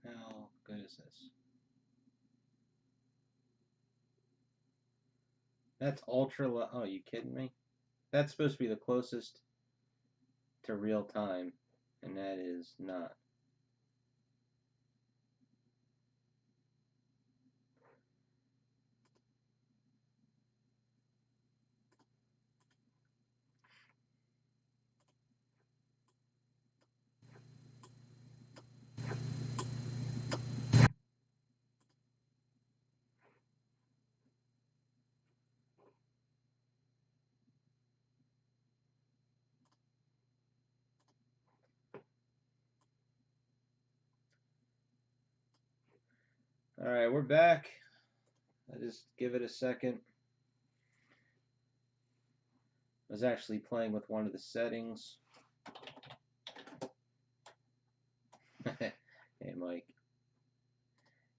How good is this? That's ultra low. Oh, you kidding me? That's supposed to be the closest to real time, and that is not. All right, we're back. I just give it a second. I was actually playing with one of the settings. Hey, Mike.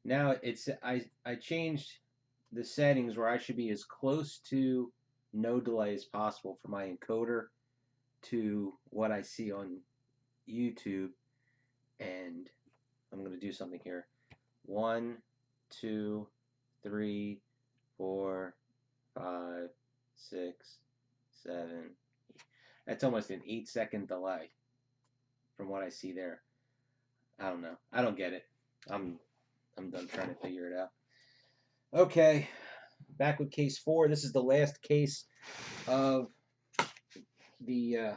Now I changed the settings where I should be as close to no delay as possible for my encoder to what I see on YouTube, and I'm going to do something here. 1, 2, 3, 4, 5, 6, 7. That's almost an 8-second delay from what I see there. I don't know. I don't get it. I'm done trying to figure it out. Okay, back with case 4. This is the last case of the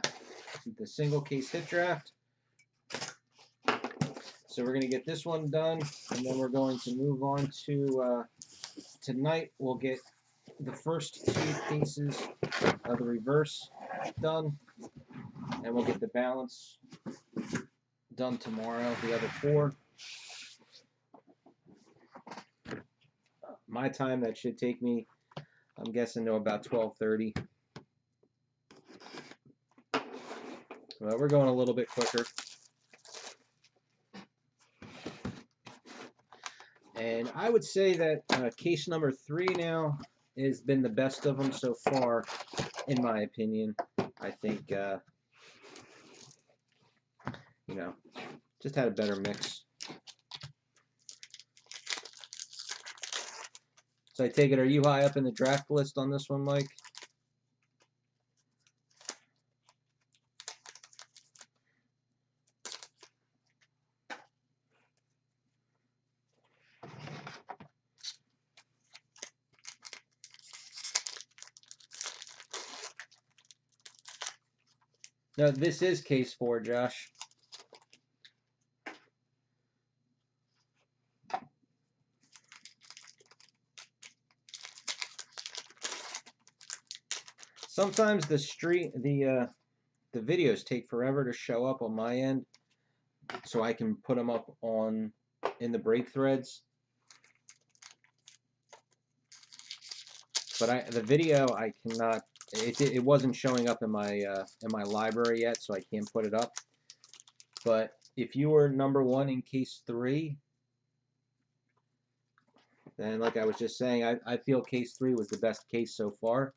single case hit draft. So we're going to get this one done, and then we're going to move on to tonight. We'll get the first 2 cases of the reverse done, and we'll get the balance done tomorrow, the other 4. My time, that should take me, I'm guessing, to about 12:30. Well, we're going a little bit quicker. And I would say that case number 3 now has been the best of them so far, in my opinion. I think, just had a better mix. So I take it, are you high up in the draft list on this one, Mike? No, this is case 4, Josh. Sometimes the videos take forever to show up on my end, so I can put them up in the break threads. But the video, I cannot. It wasn't showing up in my library yet, so I can't put it up. But if you were number 1 in case 3, then like I was just saying, I feel case 3 was the best case so far.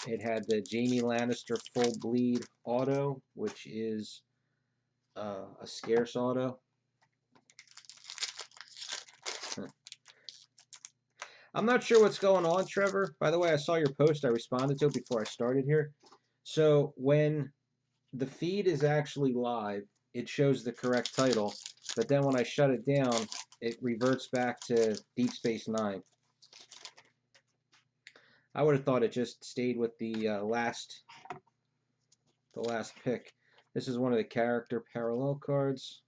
It had the Jaime Lannister full bleed auto, which is a scarce auto. I'm not sure what's going on, Trevor. By the way, I saw your post. I responded to it before I started here. So when the feed is actually live, it shows the correct title. But then when I shut it down, it reverts back to Deep Space Nine. I would have thought it just stayed with the last pick. This is one of the character parallel cards.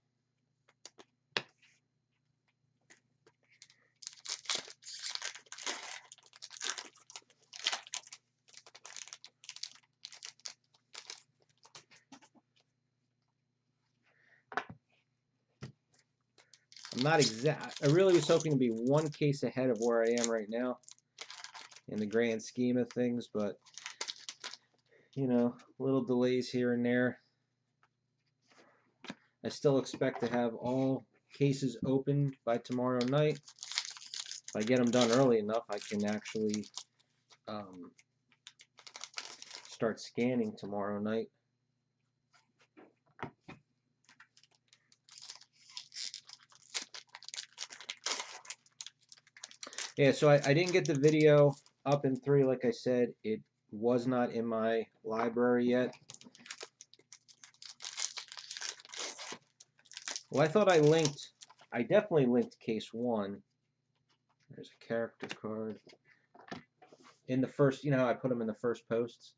I'm not exact. I really was hoping to be 1 case ahead of where I am right now in the grand scheme of things, but little delays here and there. I still expect to have all cases open by tomorrow night. If I get them done early enough, I can actually start scanning tomorrow night. Yeah, so I didn't get the video up in 3, like I said. It was not in my library yet. Well, I thought I definitely linked case 1. There's a character card. In the first, you know how I put them in the first posts?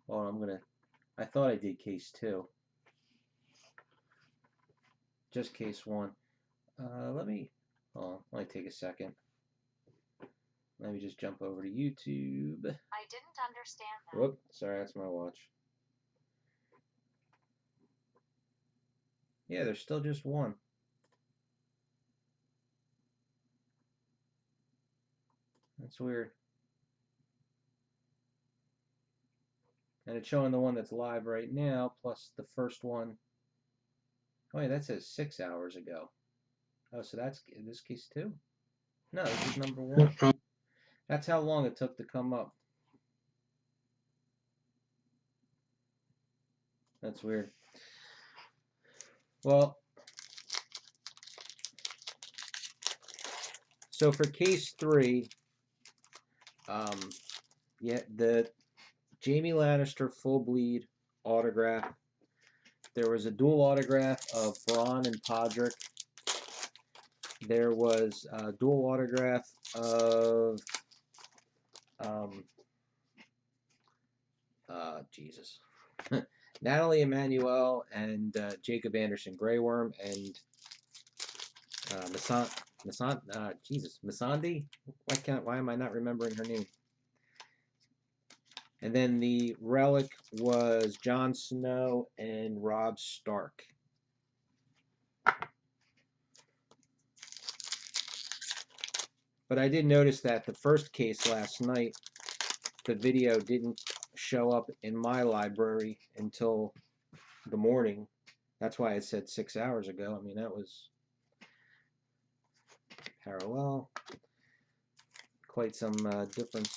Well, I thought I did case 2. Just case 1. Let me take a second. Let me just jump over to YouTube. I didn't understand that. Whoop, sorry, that's my watch. Yeah, there's still just 1. That's weird. And it's showing the one that's live right now, plus the first one. Oh, yeah, that says 6 hours ago. Oh, so that's in this case 2? No, this is number 1. That's how long it took to come up. That's weird. Well, so for case 3, yeah, the Jaime Lannister full bleed autograph. There was a dual autograph of Bronn and Podrick. There was a dual autograph of Jesus. Natalie Emmanuel and Jacob Anderson Grey Worm and Missandei. Why am I not remembering her name? And then the relic was Jon Snow and Robb Stark. But I did notice that the first case last night, the video didn't show up in my library until the morning. That's why it said 6 hours ago. I mean, that was parallel. Quite some difference.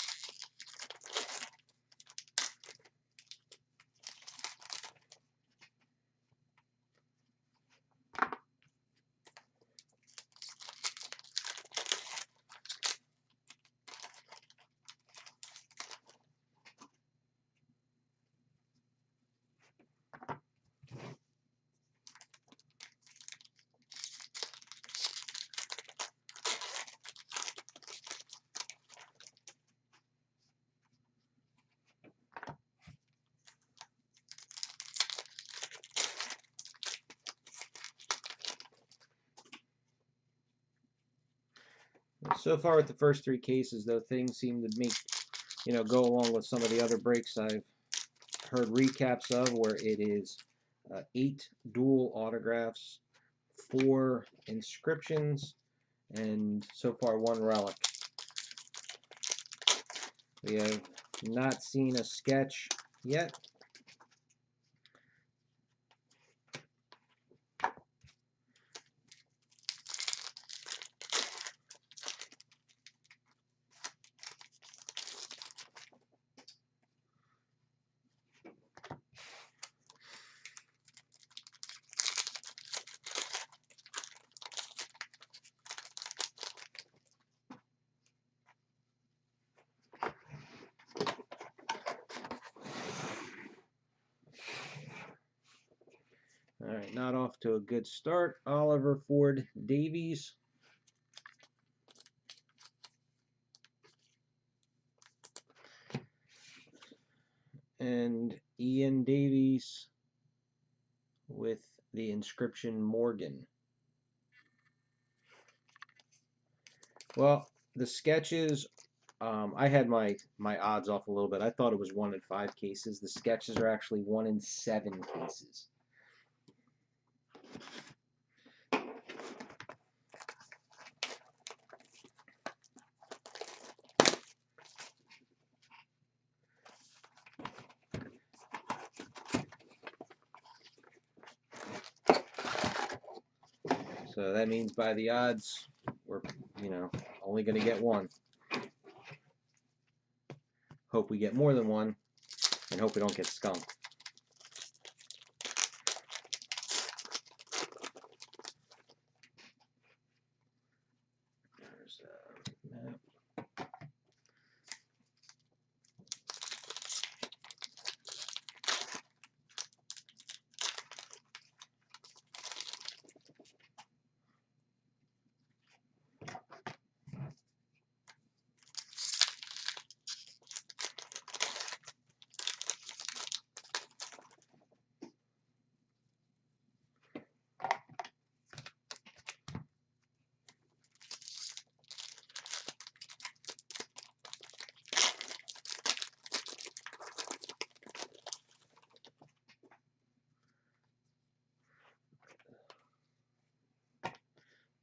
So far with the first 3 cases, though, things seem to go along with some of the other breaks I've heard recaps of, where it is 8 dual autographs, 4 inscriptions, and so far 1 relic. We have not seen a sketch yet. All right, not off to a good start. Oliver Ford Davies. And Ian Davies with the inscription Morgan. Well, the sketches, I had my odds off a little bit. I thought it was 1 in 5 cases. The sketches are actually 1 in 7 cases. So that means by the odds, we're, only going to get 1. Hope we get more than 1, and hope we don't get skunked. There's a map.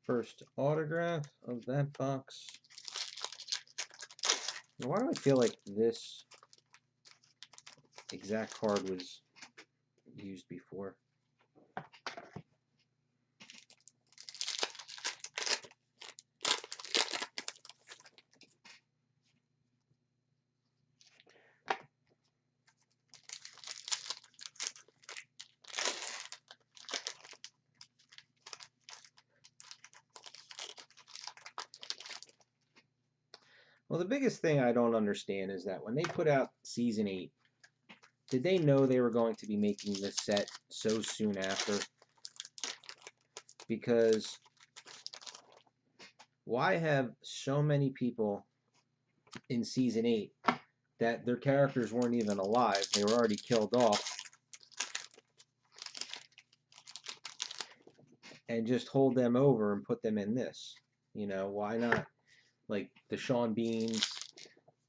First autograph of that box. Why do I feel like this exact card was used before? Well, the biggest thing I don't understand is that when they put out Season 8, did they know they were going to be making this set so soon after? Because why have so many people in Season 8 that their characters weren't even alive? They were already killed off. And just hold them over and put them in this. You know, why not? Like the Sean Beans.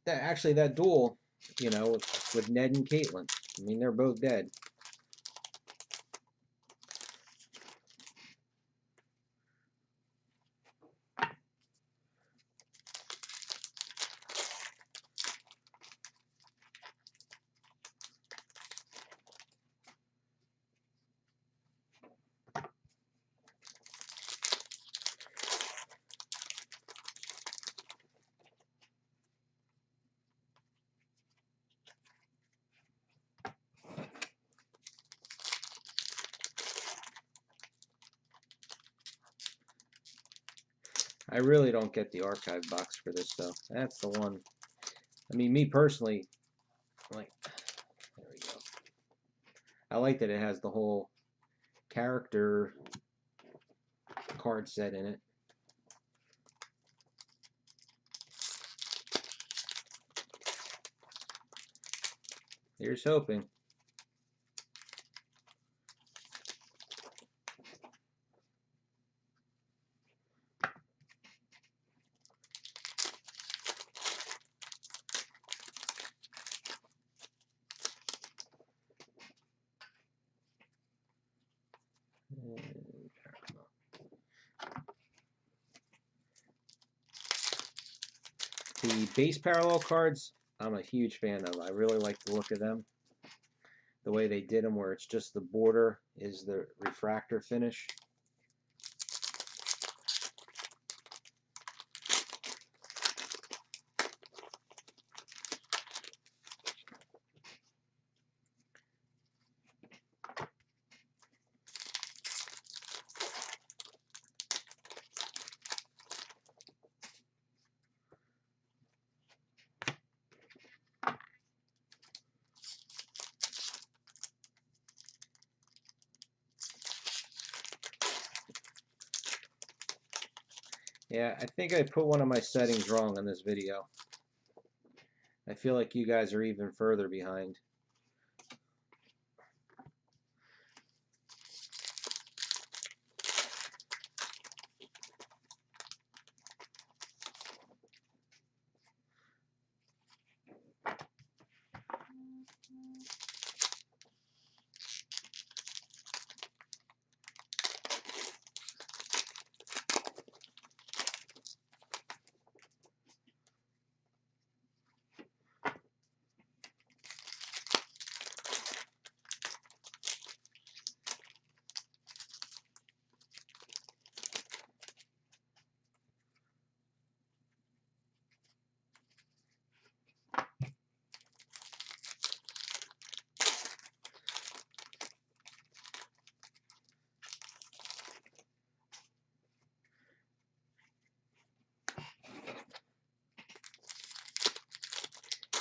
That duel, you know, with Ned and Caitlin. I mean, they're both dead. I really don't get the archive box for this, though. That's the one. I mean, me personally, like, there we go. I like that it has the whole character card set in it. Here's hoping. The base parallel cards, I'm a huge fan of. I really like the look of them. The way they did them, where it's just the border is the refractor finish. Yeah, I think I put one of my settings wrong on this video. I feel like you guys are even further behind.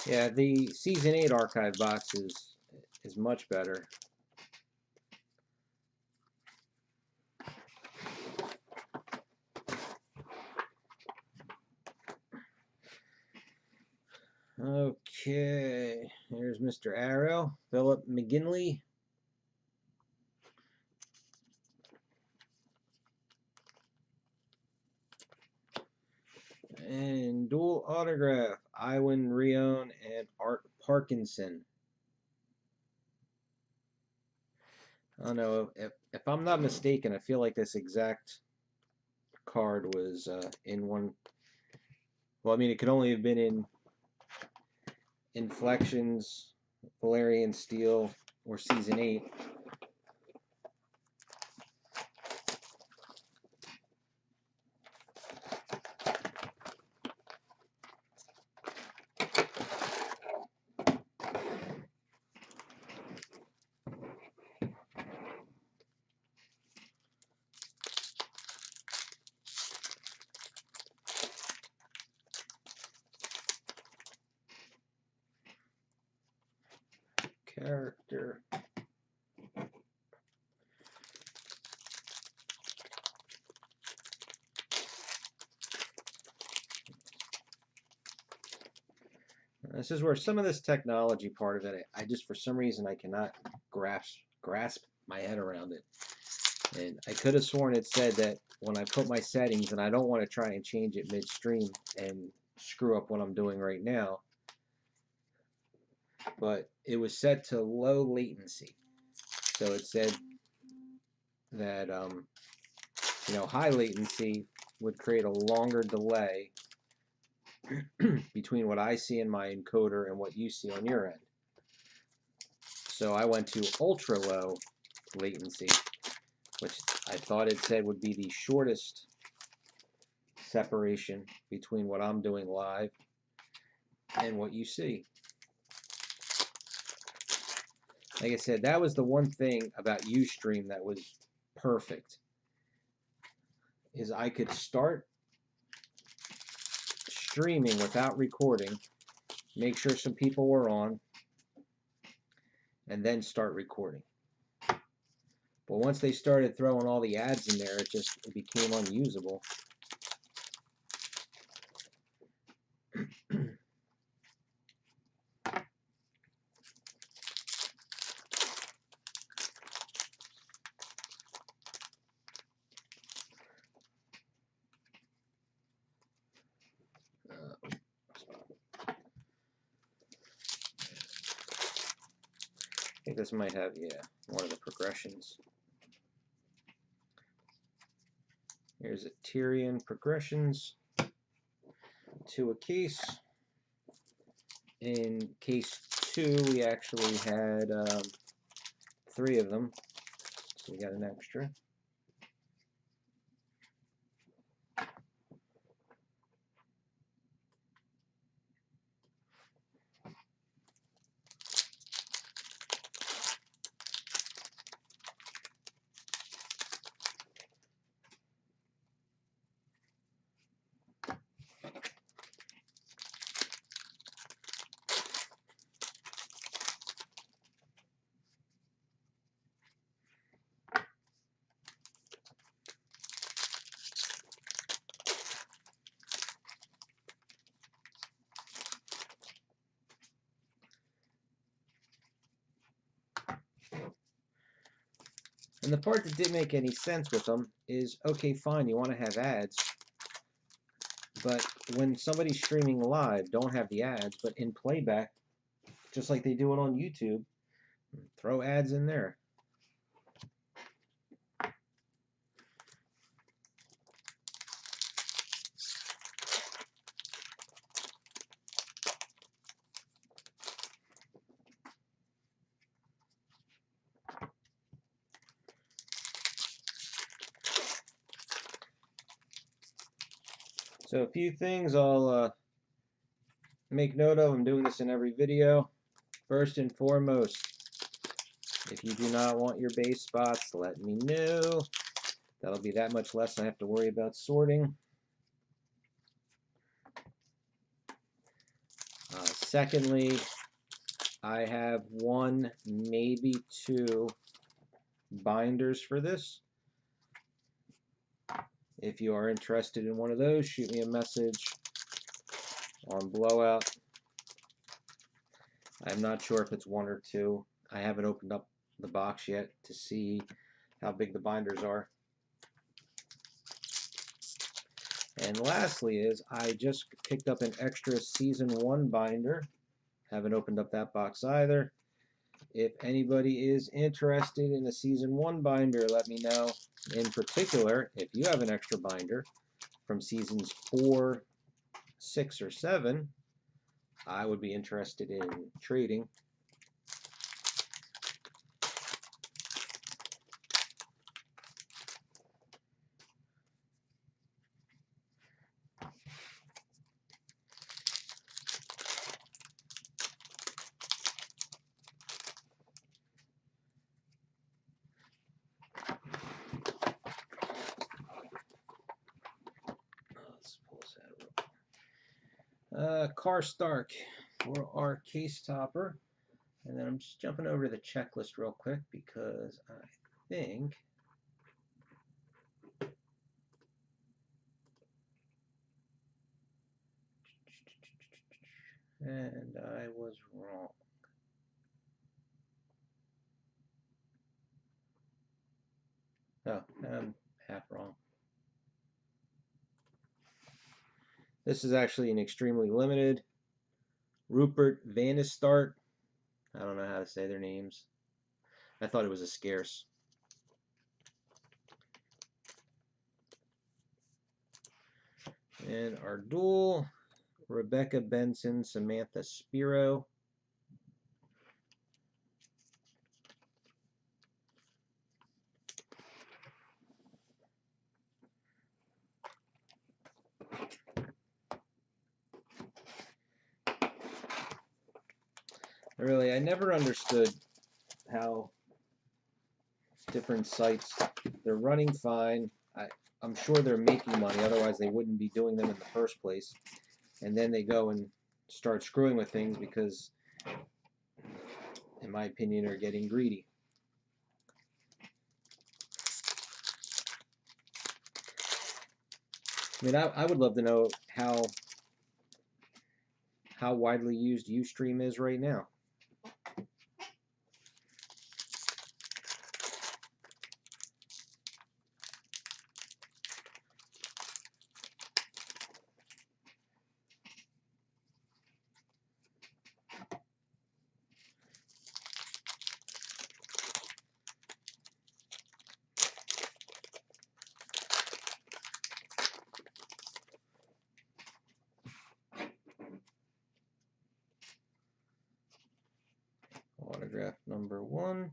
Yeah, the Season 8 archive box is much better. Okay, here's Mr. Arrow, Philip McGinley. And dual autograph, Iwan Rion and Art Parkinson. I don't know, if I'm not mistaken, I feel like this exact card was in one. Well, I mean, it could only have been in Inflections, Valerian Steel, or Season 8. Character. This is where some of this technology part of it, I just, for some reason, I cannot grasp my head around it. And I could have sworn it said that when I put my settings, and I don't want to try and change it midstream and screw up what I'm doing right now, but it was set to low latency. So it said that high latency would create a longer delay between what I see in my encoder and what you see on your end. So I went to ultra low latency, which I thought it said would be the shortest separation between what I'm doing live and what you see. Like I said, that was the one thing about Ustream that was perfect, is I could start streaming without recording, make sure some people were on, and then start recording. But once they started throwing all the ads in there, it became unusable. I think this might have, one of the progressions. Here's a Tyrian progressions to a case. In case 2, we actually had 3 of them, so we got an extra. And the part that didn't make any sense with them is, okay, fine, you want to have ads, but when somebody's streaming live, don't have the ads, but in playback, just like they do it on YouTube, throw ads in there. So a few things I'll make note of. I'm doing this in every video. First and foremost, if you do not want your base spots, let me know. That'll be that much less I have to worry about sorting. Secondly, I have 1, maybe 2 binders for this. If you are interested in one of those, shoot me a message on Blowout. I'm not sure if it's 1 or 2. I haven't opened up the box yet to see how big the binders are. And lastly is, I just picked up an extra Season 1 binder. Haven't opened up that box either. If anybody is interested in a Season 1 binder, let me know. In particular, if you have an extra binder from Seasons 4, 6, or 7, I would be interested in trading. Let's pull this out. Car Stark for our case topper. And then I'm just jumping over to the checklist real quick because I think and I was wrong. Oh, I'm half wrong. This is actually an extremely limited. Rupert Vanistart. I don't know how to say their names. I thought it was a scarce. And our duel, Rebecca Benson, Samantha Spiro. Really, I never understood how different sites, they're running fine. I'm sure they're making money, otherwise they wouldn't be doing them in the first place. And then they go and start screwing with things because, in my opinion, are getting greedy. I mean, I would love to know how widely used Ustream is right now. Autograph number 1.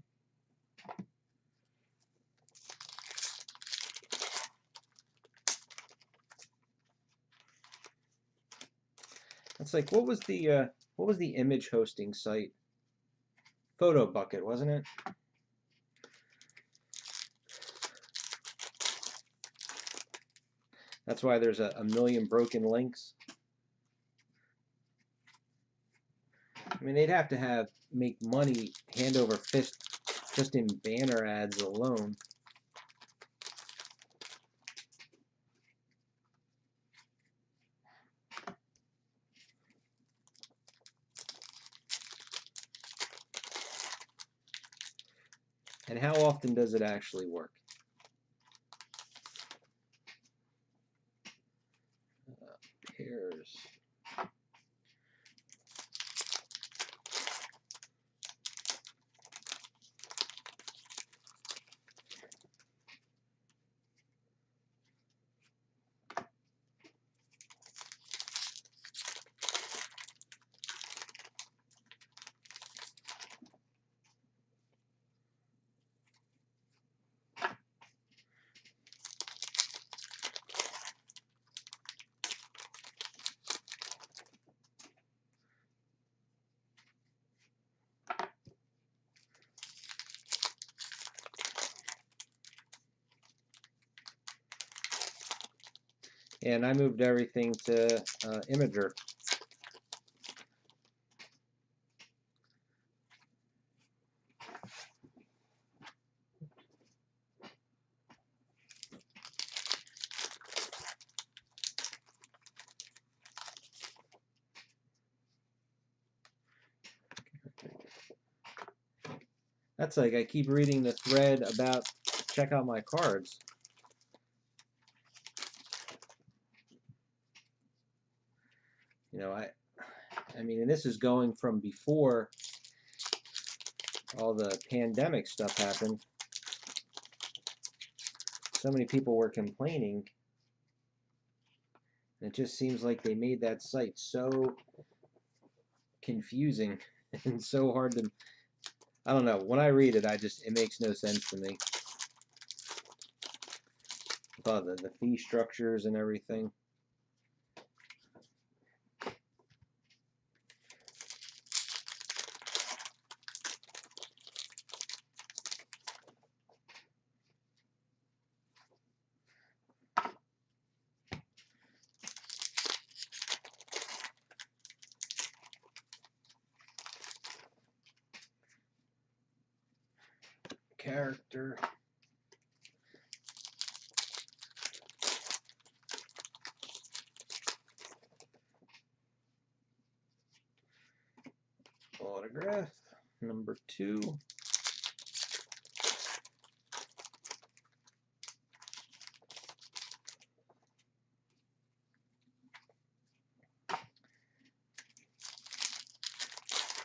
It's like, what was the image hosting site? Photo Bucket, wasn't it? That's why there's a million broken links. I mean, they'd have to make money hand over fist just in banner ads alone. And how often does it actually work? Pairs. And I moved everything to Imager. That's like, I keep reading the thread about check out my cards. You know, I mean, and this is going from before all the pandemic stuff happened, so many people were complaining. And it just seems like they made that site so confusing and so hard to, I don't know, when I read it, it makes no sense to me. About the fee structures and everything. Character. Autograph number 2.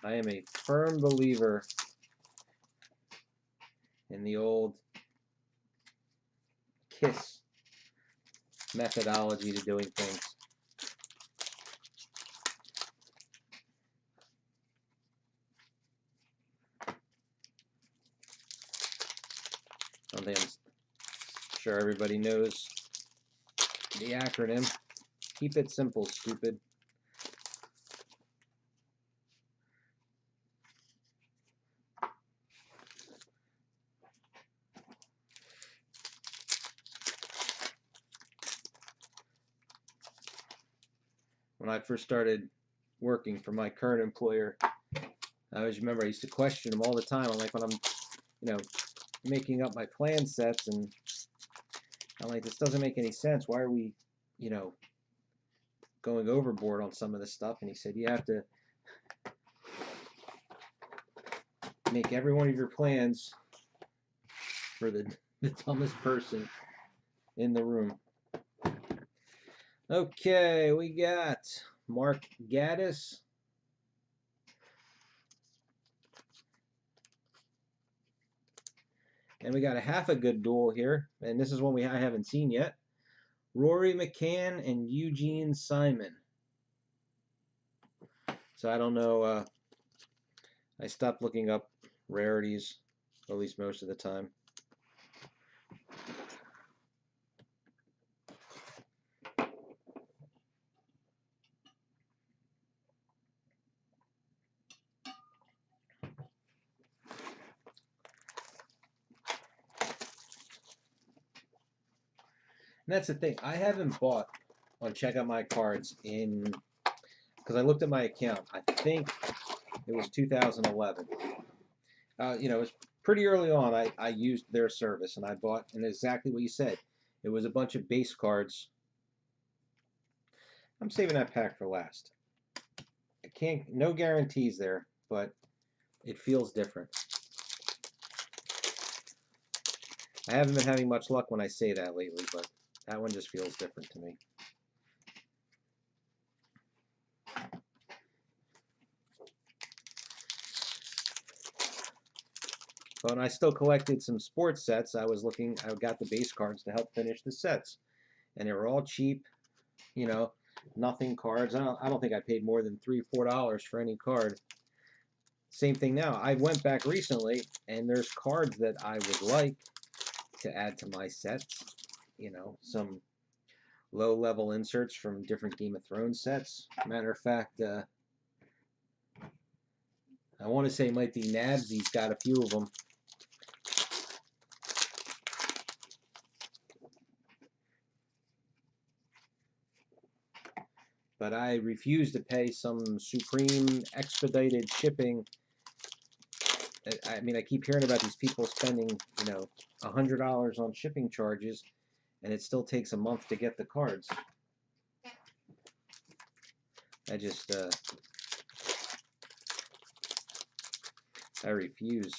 I am a firm believer in the old KISS methodology to doing things. I think I'm sure everybody knows the acronym. Keep it simple, stupid. When I first started working for my current employer, I always remember I used to question them all the time. I'm like, when I'm, making up my plan sets, and I'm like, this doesn't make any sense. Why are we, going overboard on some of this stuff? And he said, you have to make every one of your plans for the dumbest person in the room. Okay, we got Mark Gaddis. And we got a half a good duel here. And this is one I haven't seen yet. Rory McCann and Eugene Simon. So I don't know. I stopped looking up rarities, at least most of the time. And that's the thing. I haven't bought on Check Out My Cards because I looked at my account. I think it was 2011. It was pretty early on. I used their service and I bought, and exactly what you said. It was a bunch of base cards. I'm saving that pack for last. No guarantees there, but it feels different. I haven't been having much luck when I say that lately, but that one just feels different to me. But when I still collected some sports sets, I got the base cards to help finish the sets. And they were all cheap, nothing cards. I don't think I paid more than $3 or $4 for any card. Same thing now. I went back recently, and there's cards that I would like to add to my sets. Some low-level inserts from different Game of Thrones sets. Matter of fact, I want to say Mighty Nabsy's got a few of them. But I refuse to pay some supreme expedited shipping. I mean, I keep hearing about these people spending, $100 on shipping charges, and it still takes a month to get the cards. I refuse.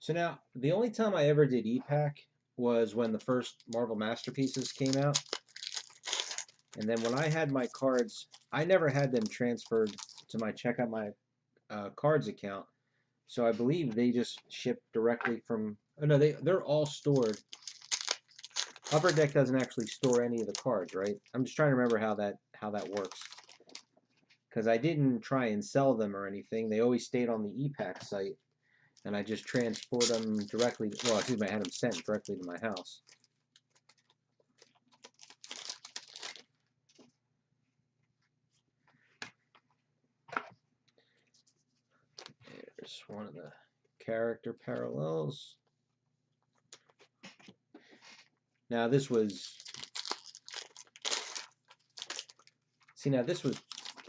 So now, the only time I ever did e-pack was when the first Marvel Masterpieces came out. And then when I had my cards, I never had them transferred to my check out my cards account. So I believe they just ship directly from. Oh no, they're all stored. Upper Deck doesn't actually store any of the cards, right? I'm just trying to remember how that works. Because I didn't try and sell them or anything. They always stayed on the e-pack site, and I just transport them directly. Well, excuse me, I had them sent directly to my house. There's one of the character parallels. Now this was. See, now this was,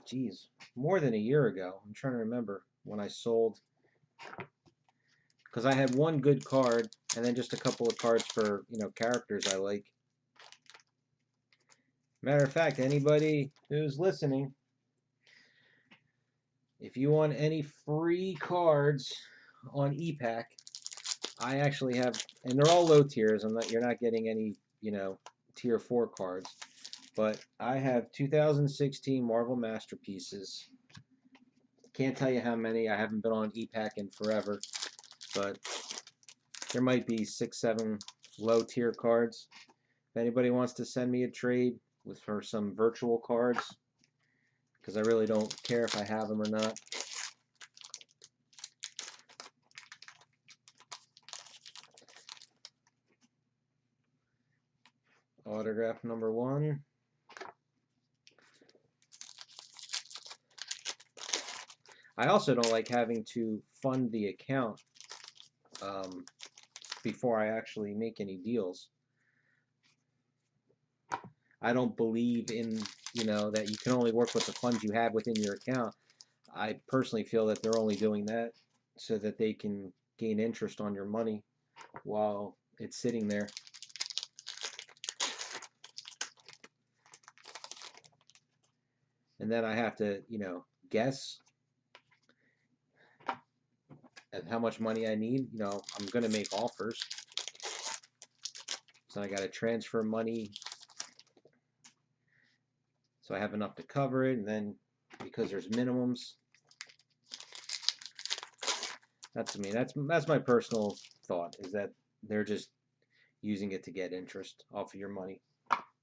geez, more than a year ago. I'm trying to remember when I sold. Because I had one good card, and then just a couple of cards for, characters I like. Matter of fact, anybody who's listening, if you want any free cards on e-pack, I actually have, and they're all low tiers. You're not getting any, tier 4 cards. But I have 2016 Marvel Masterpieces. Can't tell you how many. I haven't been on e-pack in forever, but there might be 6, 7 low tier cards. If anybody wants to send me a trade for some virtual cards, because I really don't care if I have them or not. Autograph number 1. I also don't like having to fund the account before I actually make any deals. I don't believe in, that you can only work with the funds you have within your account. I personally feel that they're only doing that so that they can gain interest on your money while it's sitting there. And then I have to, guess at how much money I need. I'm going to make offers. So I got to transfer money so I have enough to cover it. And then because there's minimums, that's my personal thought, is that they're just using it to get interest off of your money.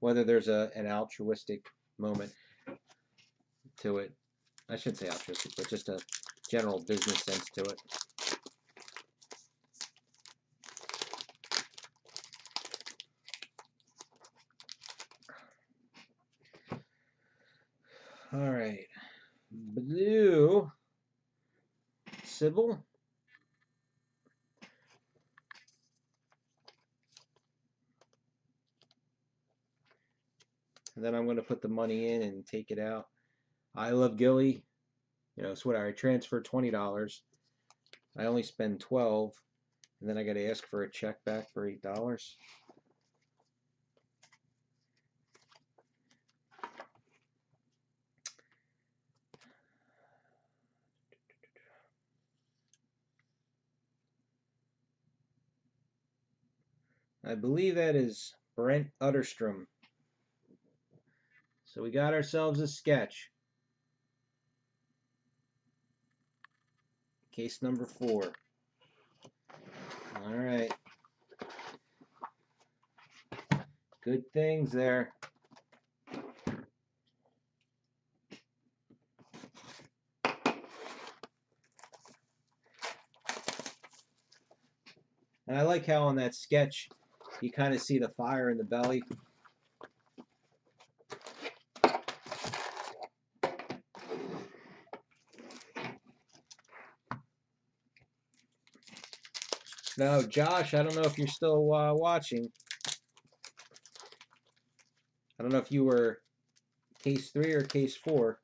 Whether there's an altruistic moment to it, I shouldn't say altruistic, but just a general business sense to it. All right, Blue Sybil. And then I'm going to put the money in and take it out. I Love Gilly. It's what I transferred $20. I only spend $12, and then I got to ask for a check back for $8. I believe that is Brent Utterstrom. So we got ourselves a sketch. Case number 4. All right. Good things there. And I like how on that sketch you kind of see the fire in the belly. Now, Josh, I don't know if you're still watching. I don't know if you were case 3 or case 4.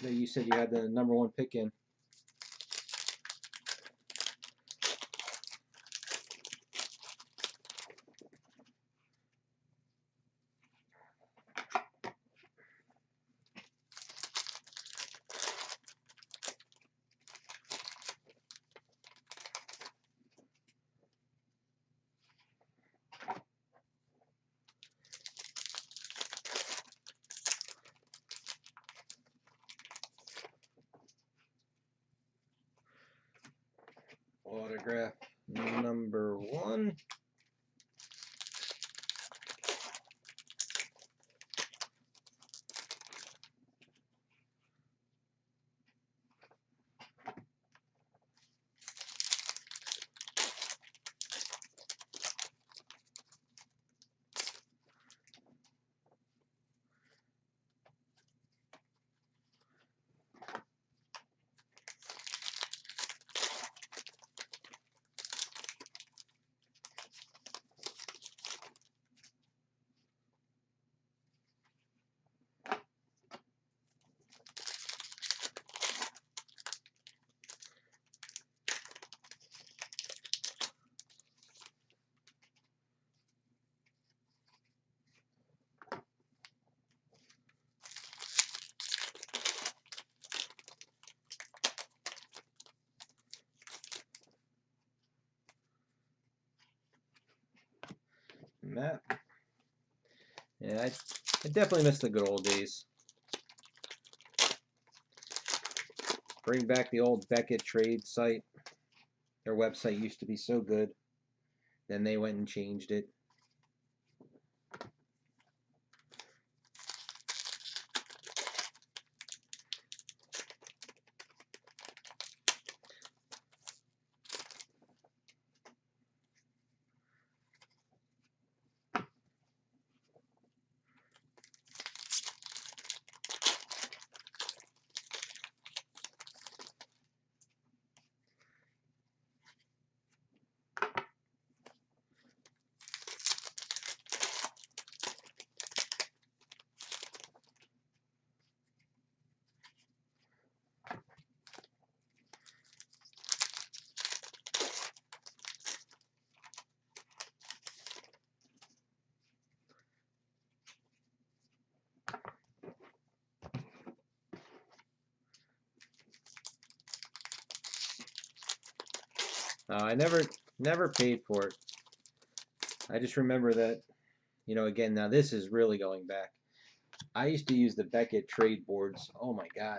No, you said you had the number 1 pick in. Autograph number 1. Map. Yeah, I definitely miss the good old days. Bring back the old Beckett trade site. Their website used to be so good. Then they went and changed it. I never paid for it. I just remember that, again, now this is really going back. I used to use the Beckett trade boards. Oh my God.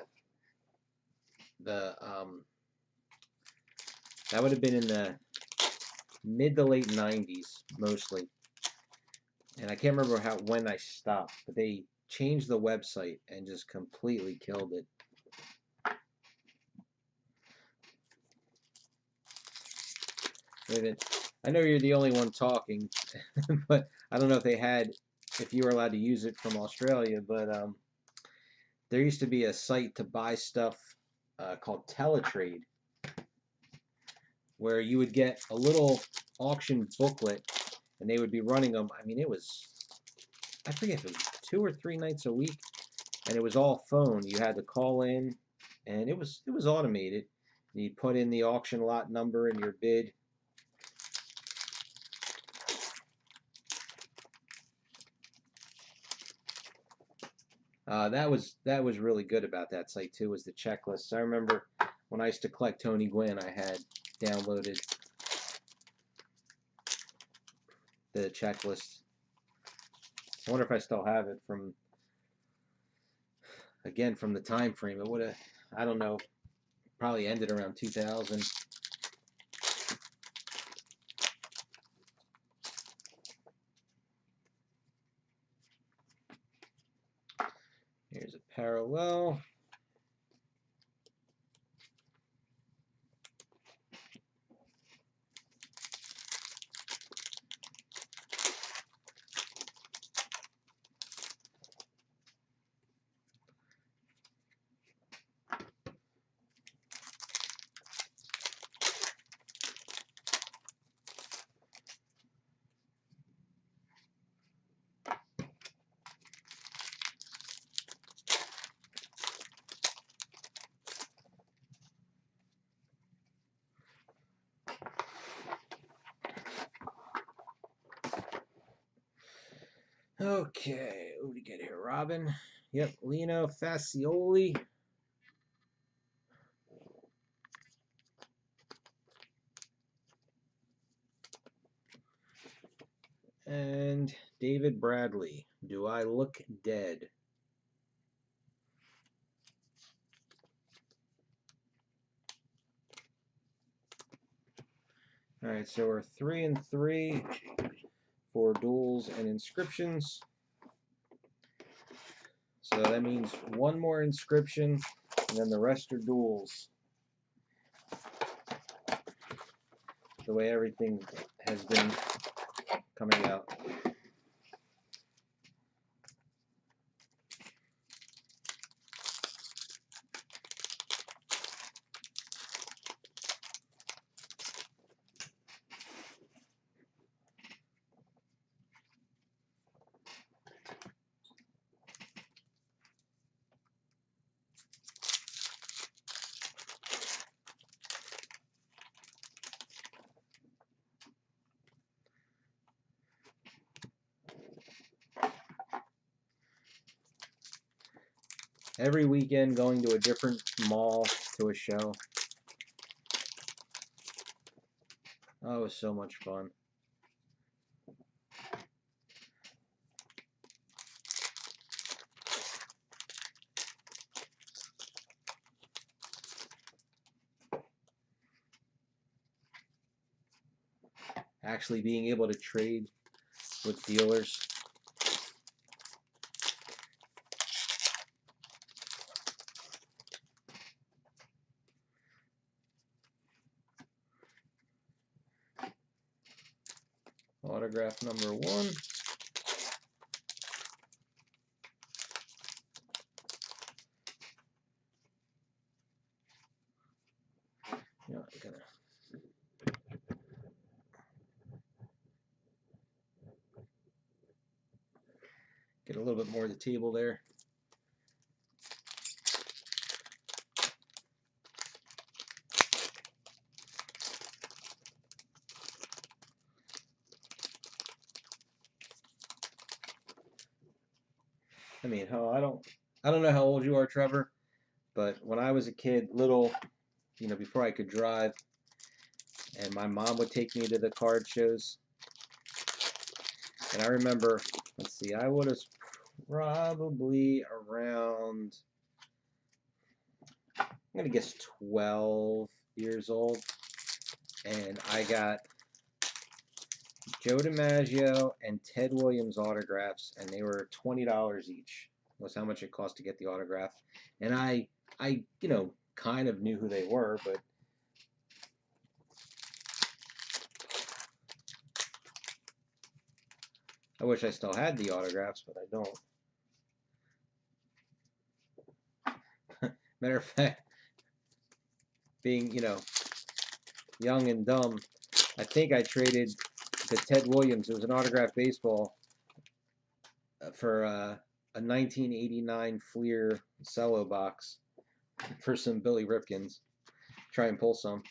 The that would have been in the mid to late 90s mostly. And I can't remember when I stopped, but they changed the website and just completely killed it. I know you're the only one talking, but I don't know if you were allowed to use it from Australia, but there used to be a site to buy stuff called Teletrade, where you would get a little auction booklet, and they would be running them. I mean, I forget if it was 2 or 3 nights a week, and it was all phone. You had to call in, and it was automated. You'd put in the auction lot number and your bid. That was really good about that site too, was the checklists. I remember when I used to collect Tony Gwynn, I had downloaded the checklist. I wonder if I still have it from the time frame. It would have, I don't know, probably ended around 2000. Here's a parallel. Okay, what do we get here? Robin. Yep, Lino Facioli. And David Bradley. Do I look dead? Alright, so we're 3 and 3 for duels and inscriptions. So that means one more inscription, and then the rest are duels. The way everything has been coming out. Every weekend going to a different mall to a show. Oh, it was so much fun. Actually being able to trade with dealers. Autograph number 1. Yeah, gonna get a little bit more of the table there. I mean, I don't know how old you are, Trevor, but when I was a kid, little, before I could drive, and my mom would take me to the card shows, and I remember, let's see, I would have probably around, I'm gonna guess 12 years old, and I got Joe DiMaggio and Ted Williams autographs, and they were $20 each. Was how much it cost to get the autograph. And I kind of knew who they were, but I wish I still had the autographs, but I don't. Matter of fact, being, young and dumb, I think I traded the Ted Williams. It was an autographed baseball for a 1989 Fleer cello box for some Billy Ripkins. Try and pull some.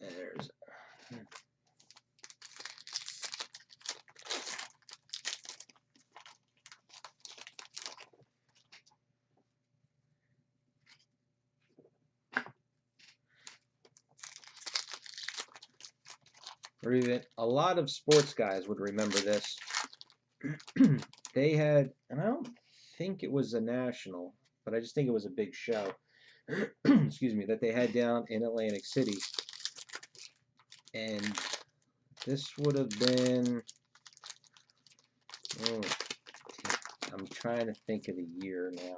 There's a lot of sports guys would remember this. They had, and I don't think it was a national, but I just think it was a big show. Excuse me, that they had down in Atlantic City. And this would have been, I'm trying to think of the year now.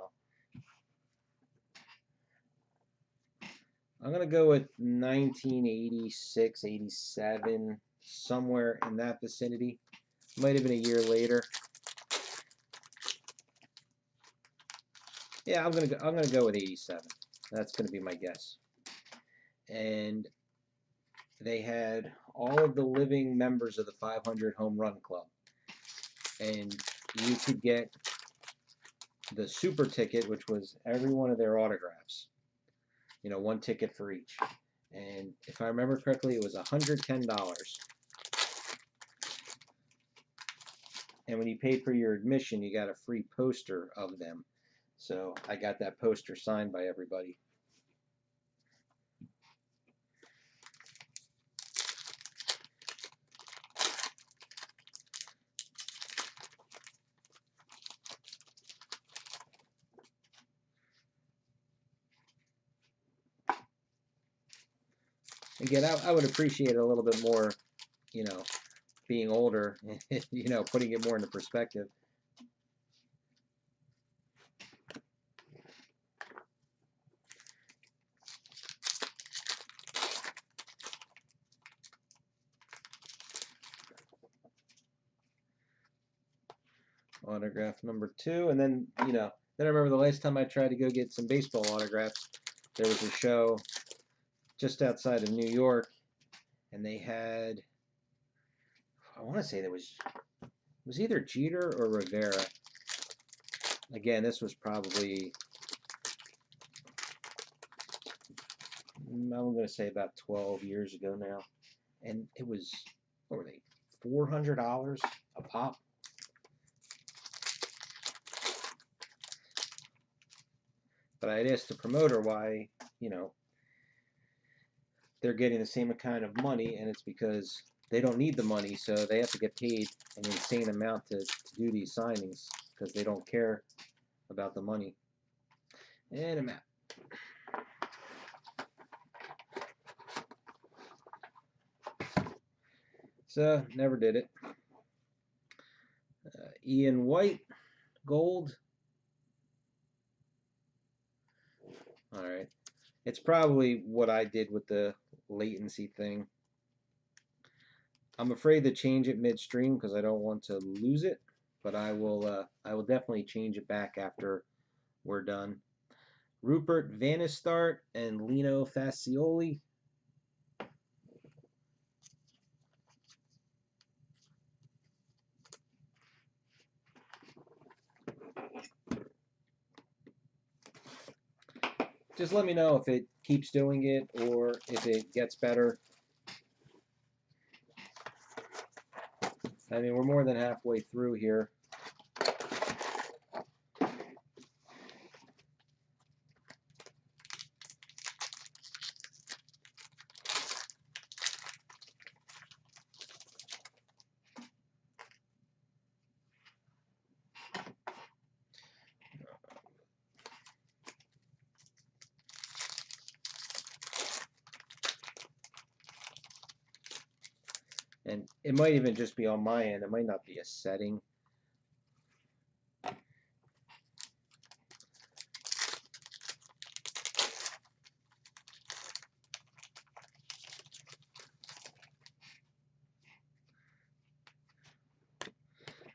I'm going to go with 1986, 87, somewhere in that vicinity. Might have been a year later. Yeah, I'm gonna go with 87. That's gonna be my guess. And they had all of the living members of the 500 Home Run Club, and you could get the super ticket, which was every one of their autographs. One ticket for each. And if I remember correctly, it was $110. And when you paid for your admission, you got a free poster of them. So I got that poster signed by everybody. Again, I would appreciate it a little bit more, being older, putting it more into perspective. Autograph number 2, and then then I remember the last time I tried to go get some baseball autographs, there was a show just outside of New York, and they had, I want to say it was either Jeter or Rivera. Again, this was probably, I'm going to say about 12 years ago now, and it was, what were they, $400 a pop? But I had asked the promoter why, they're getting the same kind of money, and it's because they don't need the money, so they have to get paid an insane amount to do these signings because they don't care about the money. And a map. So, never did it. Ian White, gold. Alright. It's probably what I did with the latency thing. I'm afraid to change it midstream because I don't want to lose it, but I will definitely change it back after we're done. Rupert Vanistart and Lino Fascioli. Just let me know if it keeps doing it or if it gets better. I mean, we're more than halfway through here. And it might even just be on my end. It might not be a setting.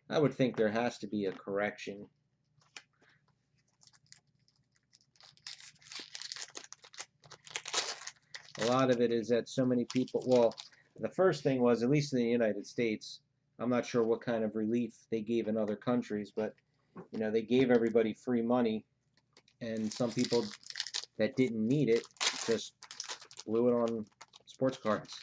I would think there has to be a correction. A lot of it is that so many people, well, the first thing was, at least in the United States, I'm not sure what kind of relief they gave in other countries, but they gave everybody free money, and some people that didn't need it just blew it on sports cards.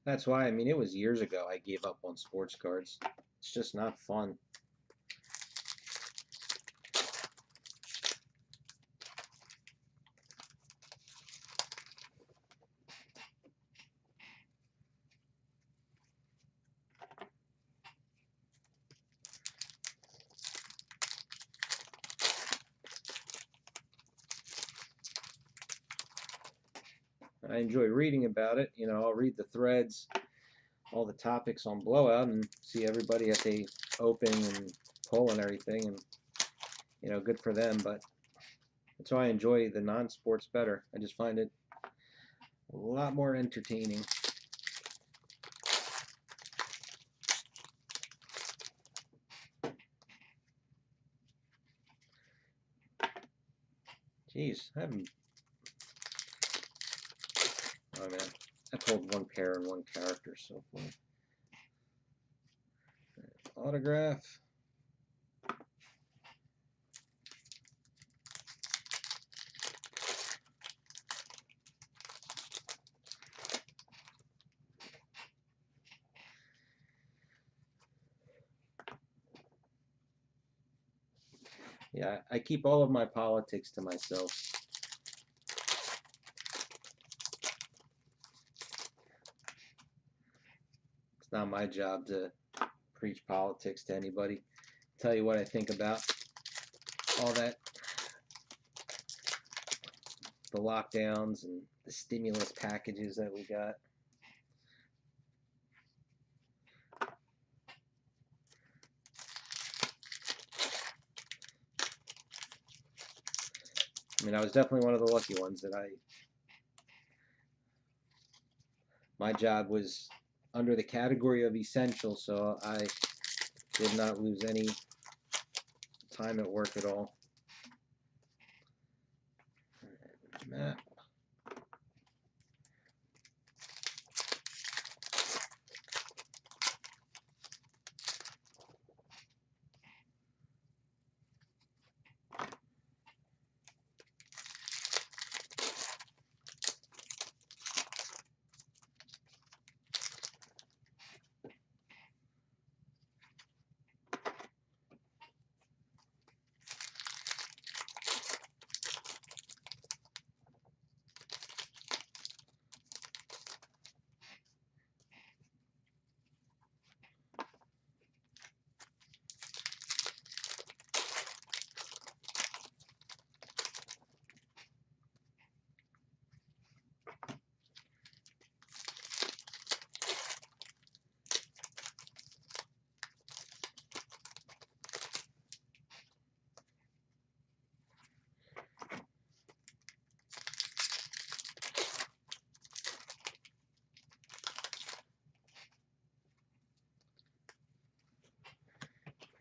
That's why, I mean, it was years ago I gave up on sports cards. It's just not fun. I enjoy reading about it. I'll read the threads, all the topics on Blowout, and see everybody as they open and pull and everything, and good for them. But that's why I enjoy the non-sports better. I just find it a lot more entertaining. Jeez, I haven't. Oh man, I pulled one pair and one character so far. Autograph. Yeah, I keep all of my politics to myself. not my job to preach politics to anybody. Tell you what I think about all that, the lockdowns and the stimulus packages that we got. I mean, I was definitely one of the lucky ones that my job was under the category of essential, so I did not lose any time at work at all. Map.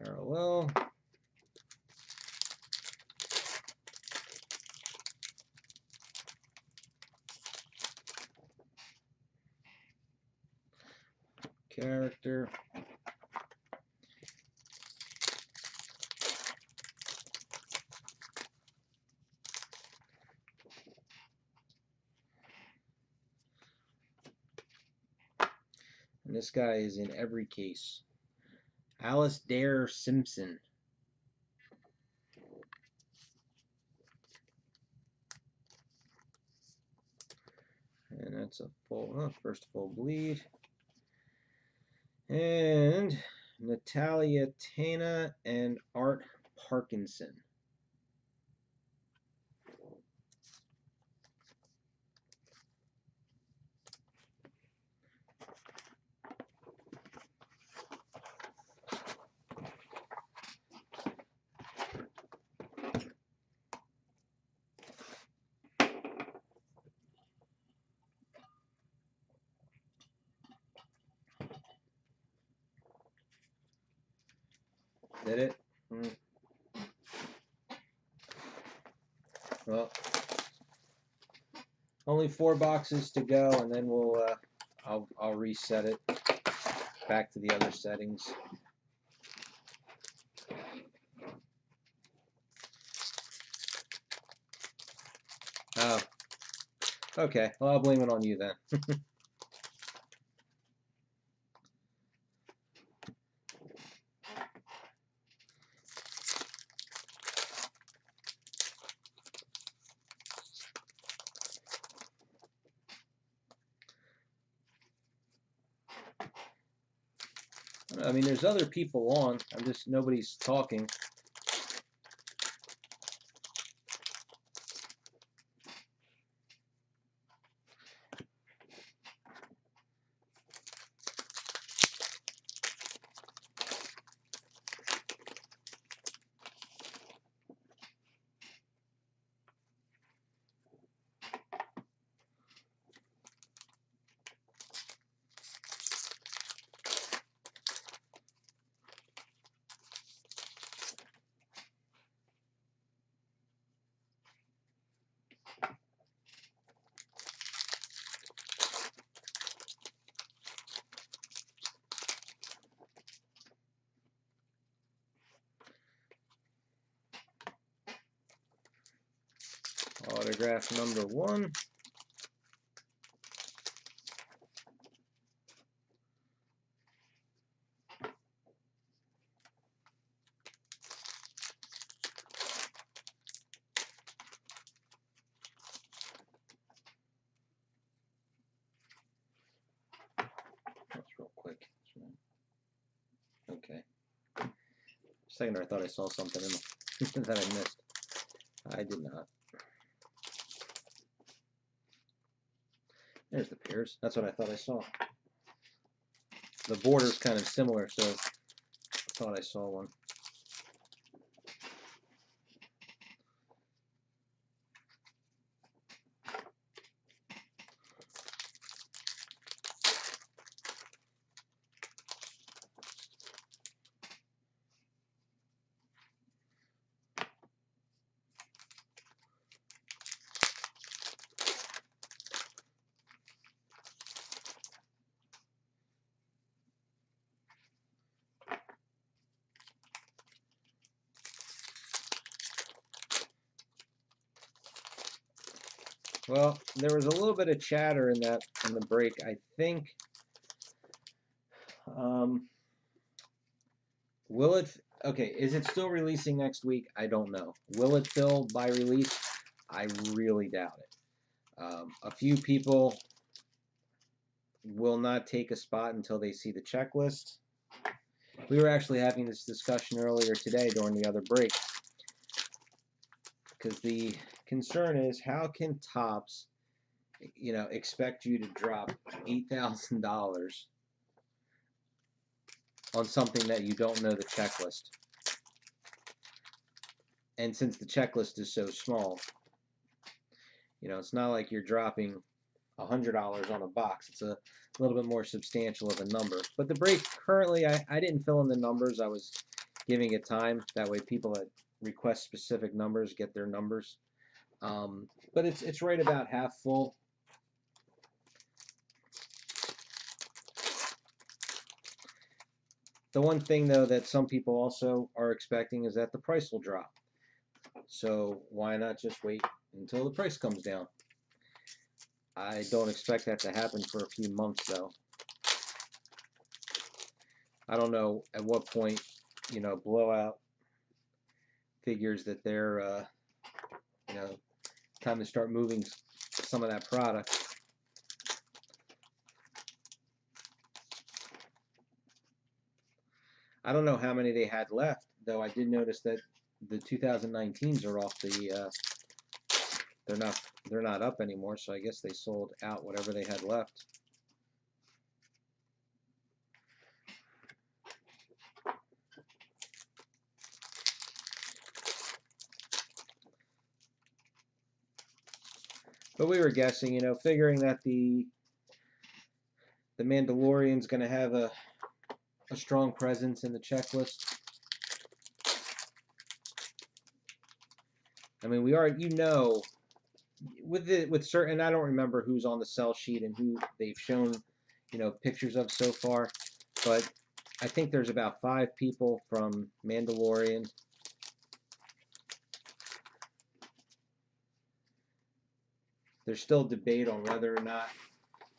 Parallel. Character. And this guy is in every case. Alasdair Simpson. And that's a first full bleed. And Natalia Tana and Art Parkinson. Did it? Well, only 4 boxes to go, and then I'll reset it back to the other settings. Oh, okay. Well, I'll blame it on you then. I mean, there's other people on. Nobody's talking. Autograph number 1. That's real quick. second, I thought I saw something in the that I missed. I did not. There's the pairs. That's what I thought I saw. The border's kind of similar, so I thought I saw one. Well, there was a little bit of chatter in the break. I think. Will it? Okay, is it still releasing next week? I don't know. Will it fill by release? I really doubt it. A few people will not take a spot until they see the checklist. We were actually having this discussion earlier today during the other break, because the concern is, how can Topps, expect you to drop $8,000 on something that you don't know the checklist? And since the checklist is so small, it's not like you're dropping $100 on a box. It's a little bit more substantial of a number. But the break currently, I didn't fill in the numbers. I was giving it time. That way people that request specific numbers get their numbers. But it's right about half full. The one thing, though, that some people also are expecting is that the price will drop. So why not just wait until the price comes down? I don't expect that to happen for a few months, though. I don't know at what point, Blowout figures that they're, time to start moving some of that product. I don't know how many they had left, though. I did notice that the 2019s are off the. They're not up anymore, so I guess they sold out whatever they had left. But we were guessing, figuring that the Mandalorian's going to have a strong presence in the checklist. I mean, we are, with certain, I don't remember who's on the sell sheet and who they've shown, pictures of so far, but I think there's about 5 people from Mandalorian. There's still debate on whether or not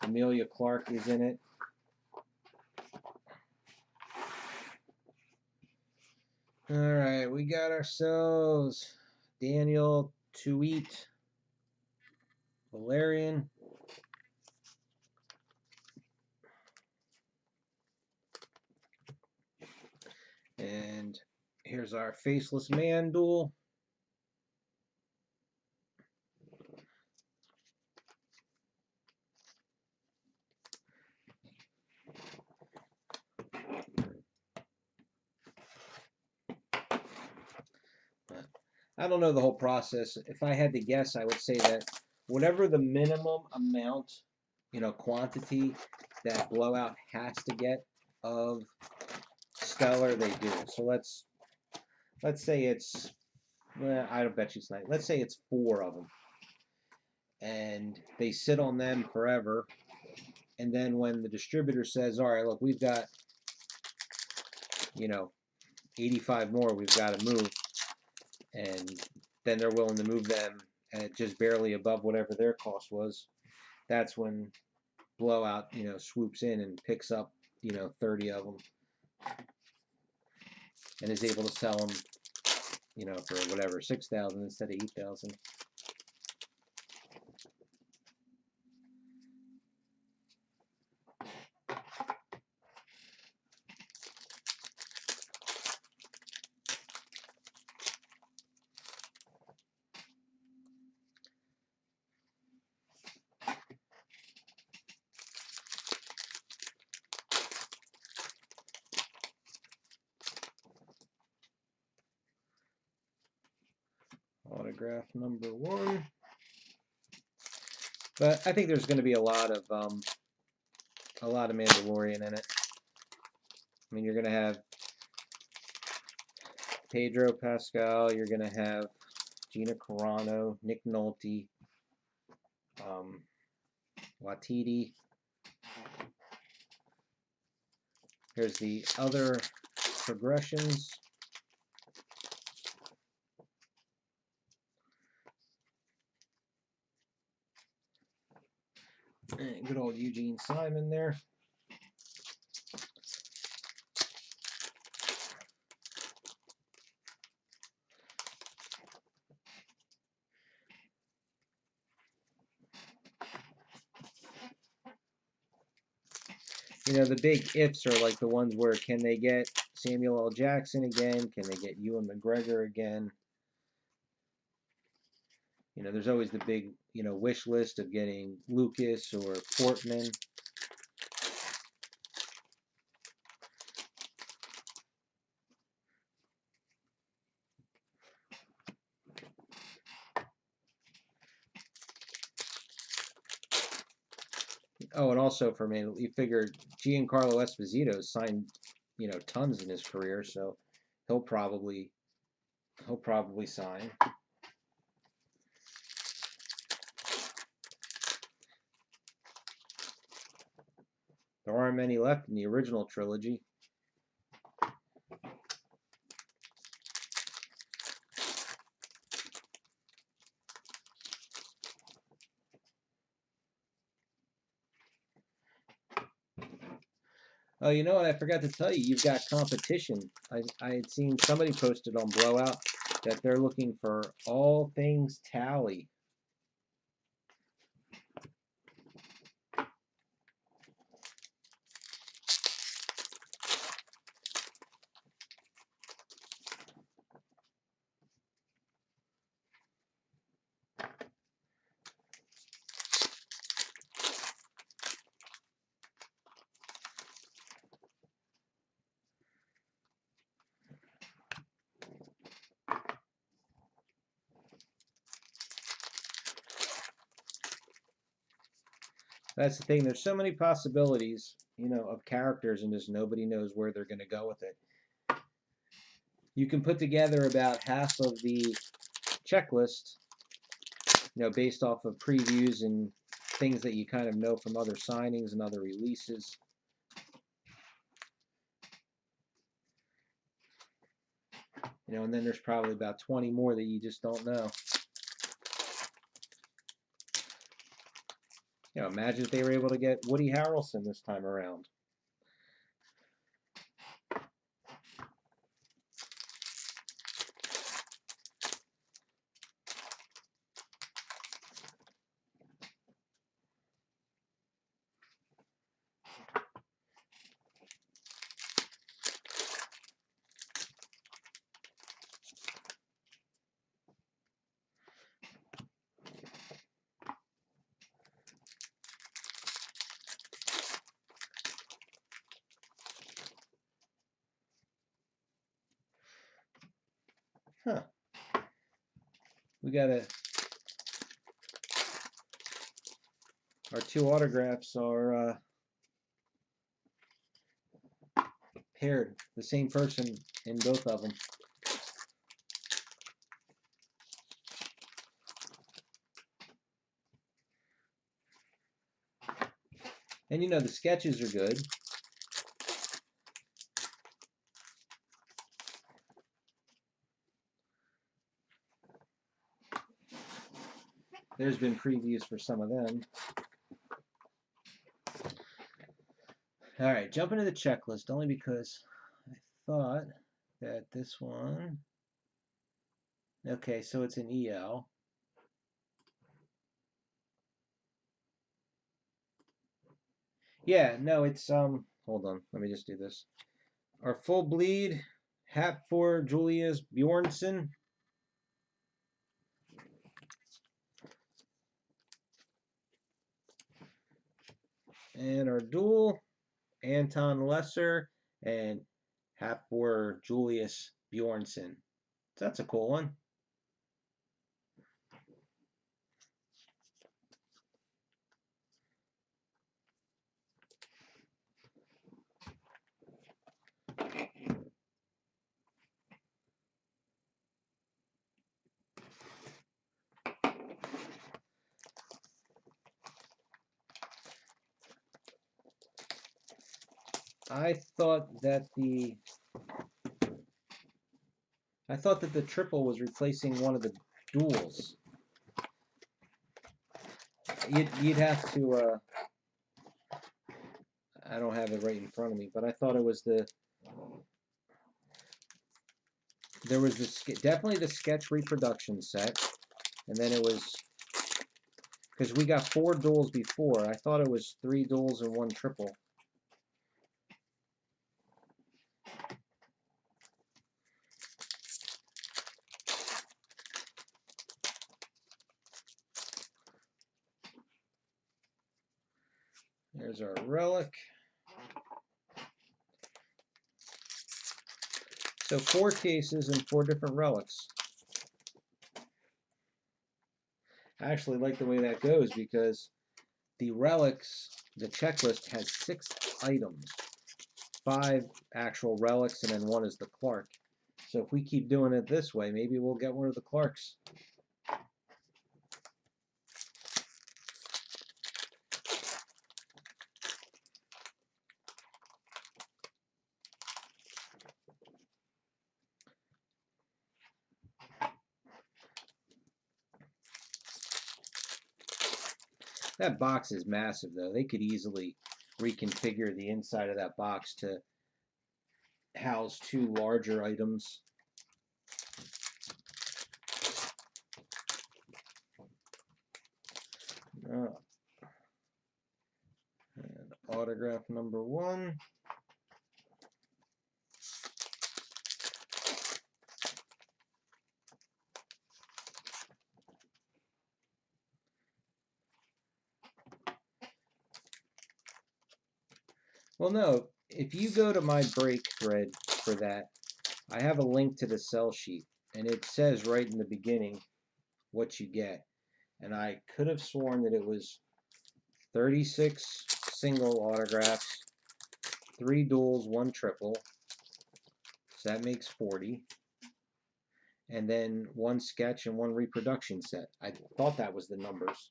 Emilia Clarke is in it. All right, we got ourselves Daniel Tuit, Valerian. And here's our Faceless Man duel. I don't know the whole process. If I had to guess, I would say that whatever the minimum amount, quantity that Blowout has to get of Stellar, they do. So let's say it's, well, I don't bet you it's not. Let's say it's 4 of them, and they sit on them forever. And then when the distributor says, "All right, look, we've got, 85 more, we've got to move," and then they're willing to move them at just barely above whatever their cost was, that's when Blowout, swoops in and picks up, 30 of them and is able to sell them, for whatever, 6,000 instead of 8,000. autograph number 1. But I think there's going to be a lot of Mandalorian in it. I mean, you're going to have Pedro Pascal, you're going to have Gina Carano, Nick Nolte, Watiti. Here's the other progressions. And good old Eugene Simon there. You know, the big ifs are like the ones where can they get Samuel L. Jackson again? Can they get Ewan McGregor again? You know, there's always the big, wish list of getting Lucas or Portman. Oh, and also for me, you figure Giancarlo Esposito signed, tons in his career, so he'll probably sign. There aren't many left in the original trilogy. Oh, you know what? I forgot to tell you. You've got competition. I had seen somebody posted on Blowout that they're looking for all things Tally. That's the thing. There's so many possibilities, of characters, and just nobody knows where they're going to go with it. You can put together about half of the checklist, based off of previews and things that you kind of know from other signings and other releases. And then there's probably about 20 more that you just don't know. Imagine if they were able to get Woody Harrelson this time around. Huh. We got our 2 autographs are paired. The same person in both of them. And the sketches are good. There's been previews for some of them. All right, jump into the checklist only because I thought that this one. Okay, so it's an EL. Yeah, no, it's hold on, let me just do this. Our full bleed, Hafthor Julius Bjornsson. And our dual, Anton Lesser and Hafthor Julius Bjornsson. So that's a cool one. I thought that the triple was replacing one of the duals. You'd have to. I don't have it right in front of me, but I thought it was the. There was definitely the sketch reproduction set, and then it was because we got 4 duals before. I thought it was 3 duals and 1 triple. There's our relic. So 4 cases and 4 different relics. I actually like the way that goes because the relics, the checklist has 6 items. 5 actual relics and then 1 is the Clark. So if we keep doing it this way, maybe we'll get one of the Clarks. That box is massive, though. They could easily reconfigure the inside of that box to house 2 larger items. And autograph number 1. Well, no, if you go to my break thread for that, I have a link to the sell sheet, and it says right in the beginning what you get. And I could have sworn that it was 36 single autographs, 3 duals, 1 triple, so that makes 40, and then 1 sketch and 1 reproduction set. I thought that was the numbers.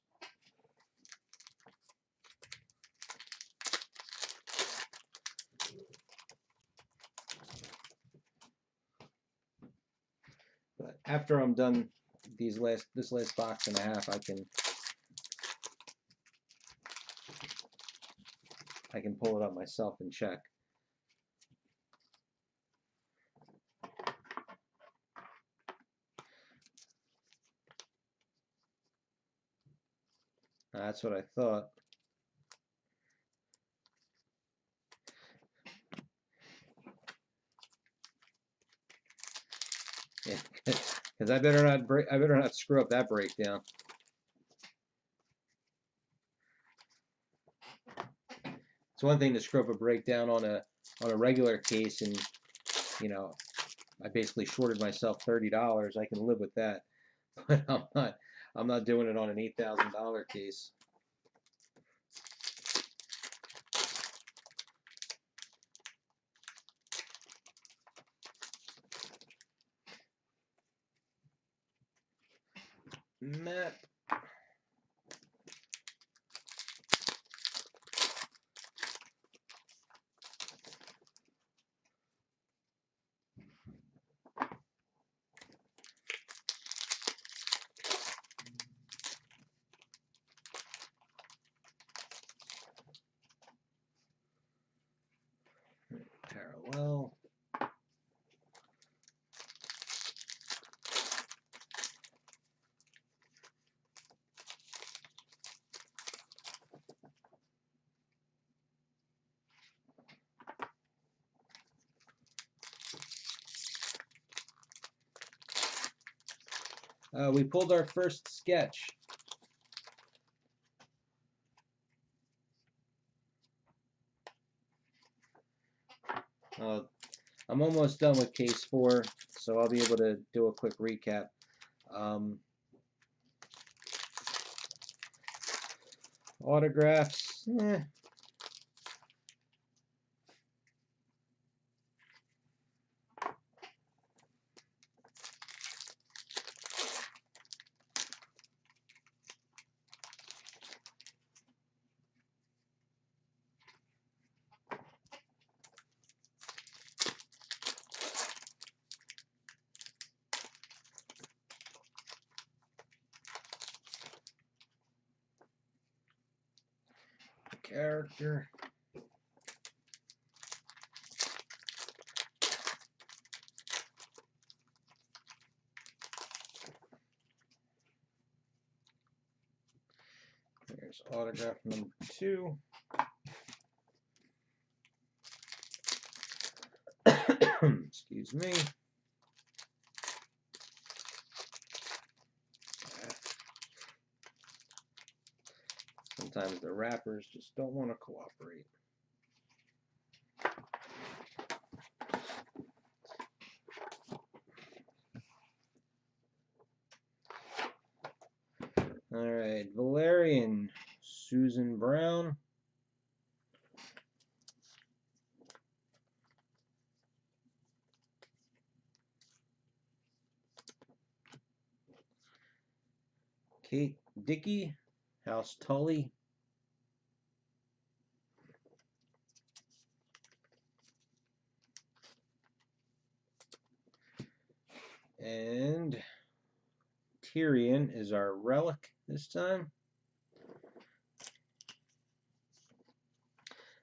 But after I'm done this last box and a half, I can pull it up myself and check. That's what I thought. Yeah, because I better not screw up that breakdown. It's one thing to screw up a breakdown on a regular case, and you know, I basically shorted myself $30. I can live with that, but I'm not doing it on an $8,000 case. Matt. Parallel. We pulled our first sketch. I'm almost done with case 4, so I'll be able to do a quick recap. Autographs, Character. There's autograph number 2. Excuse me. Sometimes the wrappers just don't want to cooperate. All right, Valerian, Susan Brown. Kate Dickey, House Tully. And Tyrion is our relic this time.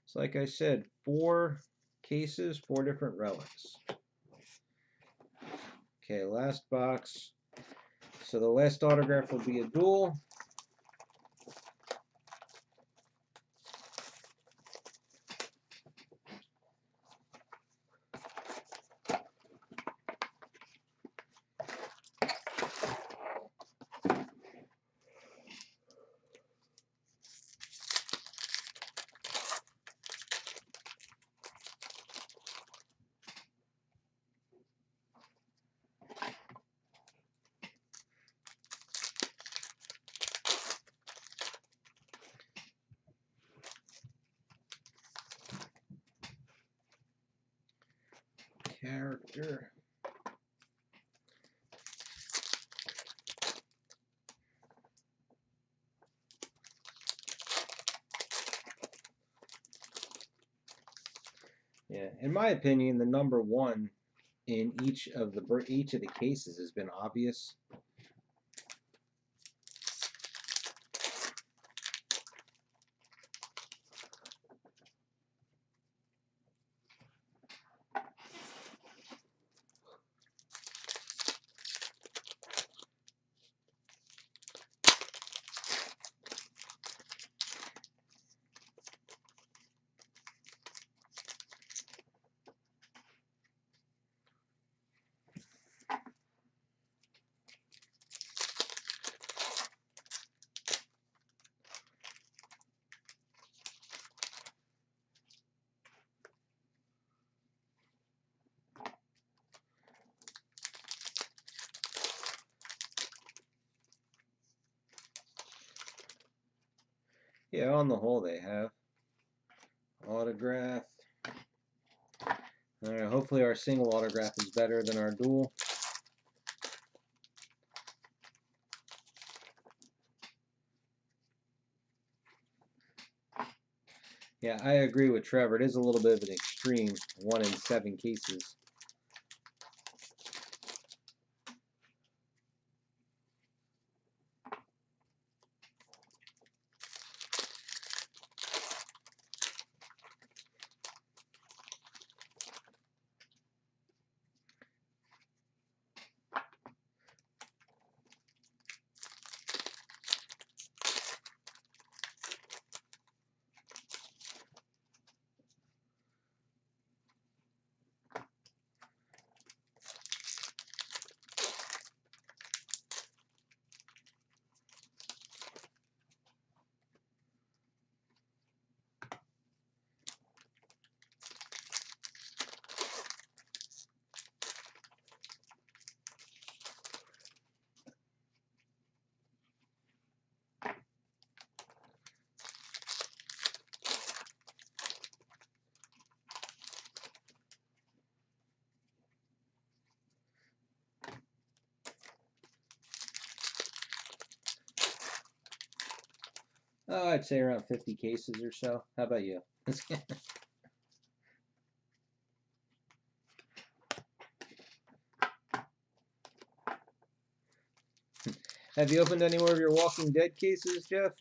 So like I said, 4 cases, 4 different relics. Okay, last box. So the last autograph will be a duel. Character. Yeah, in my opinion, the number 1 in each of the cases has been obvious. Yeah, on the whole they have. Autograph. All right, hopefully our single autograph is better than our dual. Yeah, I agree with Trevor. It is a little bit of an extreme, 1 in 7 cases. Oh, I'd say around 50 cases or so. How about you? Have you opened any more of your Walking Dead cases, Jeff?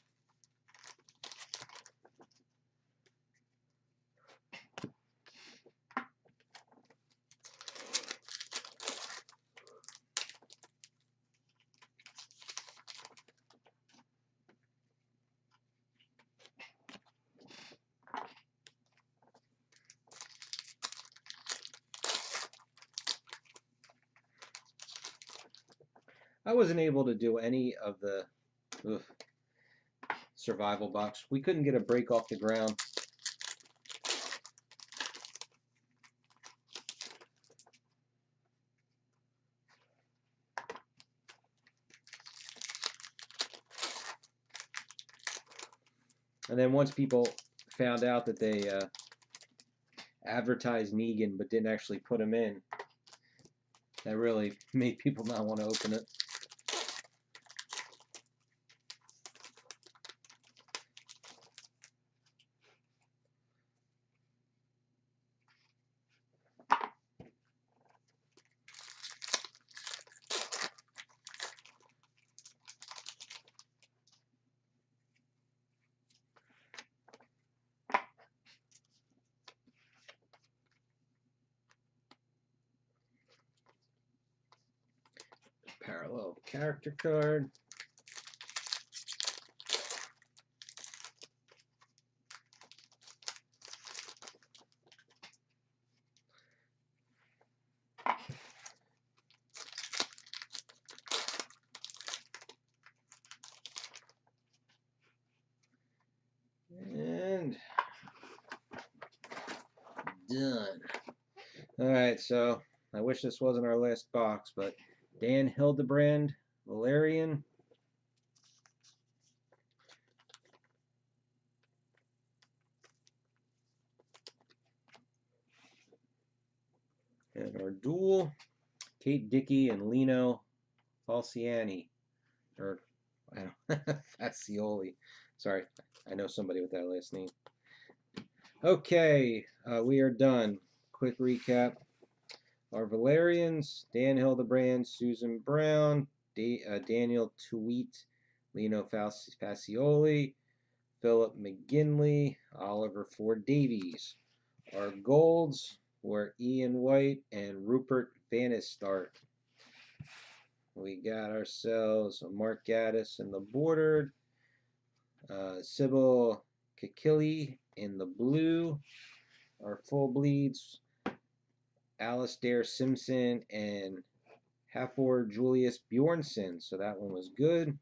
I wasn't able to do any of the survival box. We couldn't get a break off the ground. And then once people found out that they advertised Negan but didn't actually put him in, that really made people not want to open it. Parallel character card. And done. Alright, so I wish this wasn't our last box, but Dan Hildebrand, Valerian. And our duel, Kate Dickie and Lino Falciani. Or, I don't Fazioli. Sorry, I know somebody with that last name. Okay, we are done. Quick recap. Our Valerians, Dan Hildebrand, Susan Brown, Daniel Tweet, Lino Fazioli, Philip McGinley, Oliver Ford Davies. Our golds were Ian White and Rupert Vanistart. We got ourselves Mark Gaddis in the bordered, Sybil Kikili in the blue. Our full bleeds, Alistair Simpson and Hafor Julius Bjornsson. So that one was good.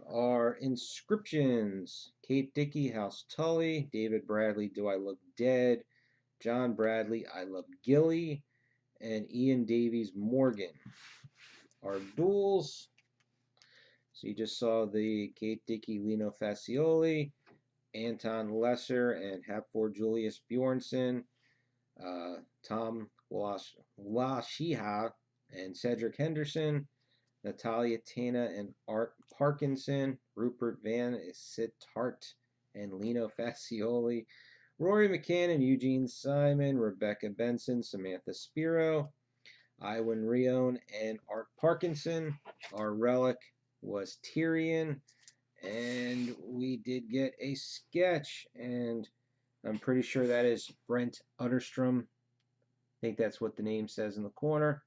Our inscriptions, Kate Dickie, House Tully, David Bradley, Do I Look Dead, John Bradley, I Love Gilly, and Ian Davies Morgan. Our duels, so you just saw the Kate Dickie, Lino Fazioli, Anton Lesser, and Hafor Julius Bjornsson, Tom Washiha and Cedric Henderson, Natalia Tana and Art Parkinson, Rupert Van Sittart and Lino Fazioli, Rory McCann and Eugene Simon, Rebecca Benson, Samantha Spiro, Iwan Rion and Art Parkinson. Our relic was Tyrion, and we did get a sketch, and I'm pretty sure that is Brent Utterstrom. I think that's what the name says in the corner.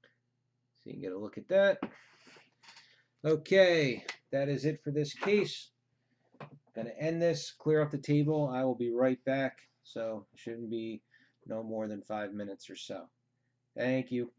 So you can get a look at that. Okay, that is it for this case. Going to end this, clear off the table. I will be right back. So it shouldn't be no more than 5 minutes or so. Thank you.